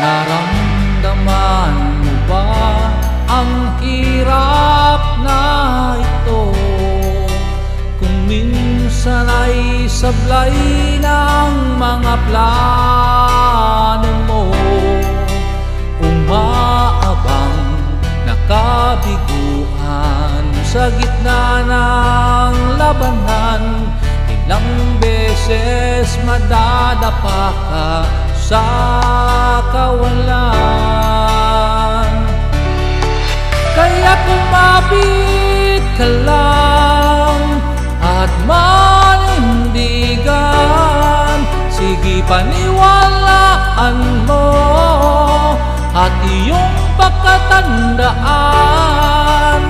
Naramdaman mo ba ang hirap na ito? Kung minsan ay sablay ng mga plano mo, umaabang nakabiguan sa gitna ng labanan. Ilang beses madadapa ka sa kawalan, kaya kumapit ka lang at manindigan. Sige, paniwalaan mo at iyong pagkatandaan,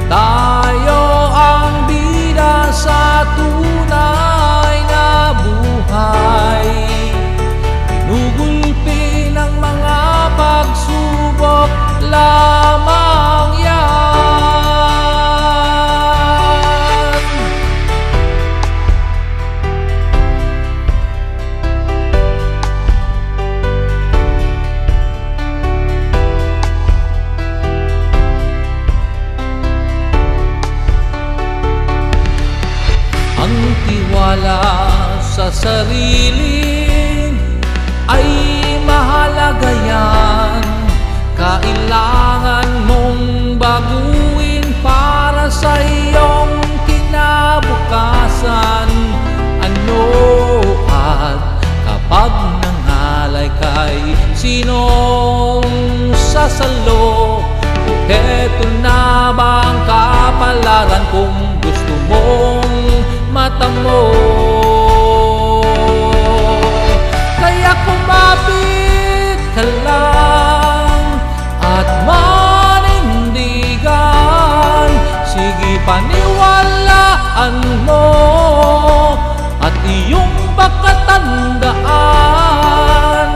tayo ang bida sa tunay na buhay. Pinugulpi ng mga pagsubok lamang yan. Ang tiwala sa sarili ay mahalaga yan. Kailangan mong baguhin para sa iyong kinabukasan. Ano at kapag nangalay kay sinong sasalo? Heto na ba ang kapalaran kung gusto mong matamo? Kaya kumapit ka lang at manindigan. Sige, paniwalaan mo at iyong pagkatandaan,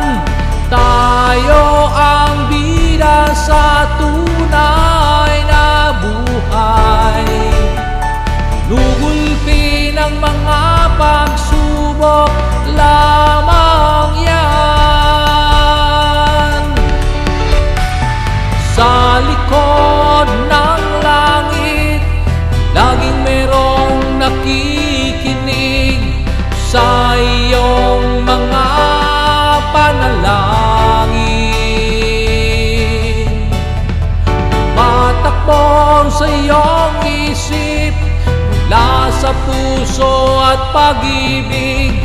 tayo ang bida sa tunay na buhay. Nugulpi ng mga pagsubok lamang yan. Sa likod ng langit, laging merong nakikinig sa iyong mga panalangin. Matakbo sa iyong isip mula sa puso at pag-ibig,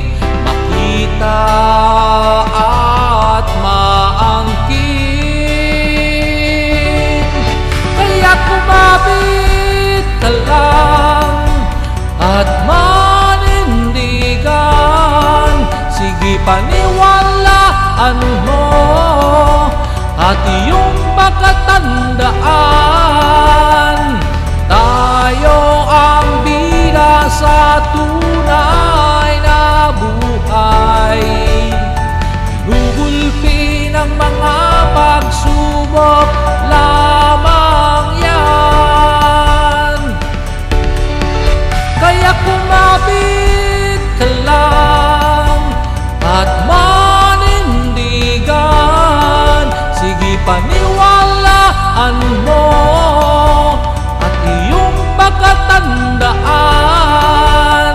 makita at maangkin. Kaya kumapit ka lang at manindigan. Sige, paniwalaan mo at iyong pagkatandaan, tayo ang bida sa tunay na buhay. Nugulpi ng mga pagsubok lamang yan. Kaya kumapit ka lang at manindigan. Sige, paniwalaan mo at iyong pagkatandaan,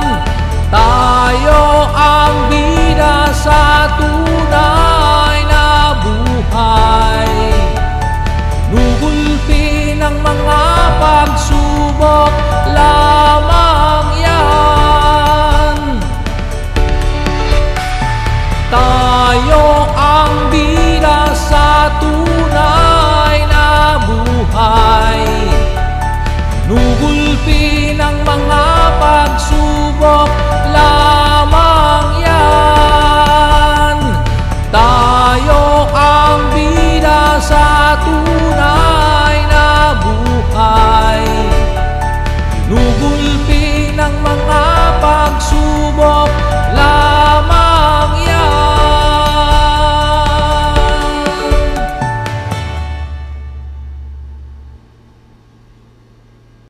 tayo ang bida sa tunay na buhay. Nugulpi ng mga pagsubok lamang yan. Tayo ang bida sa tunay na buhay. Nugulpi ng mga pagsubok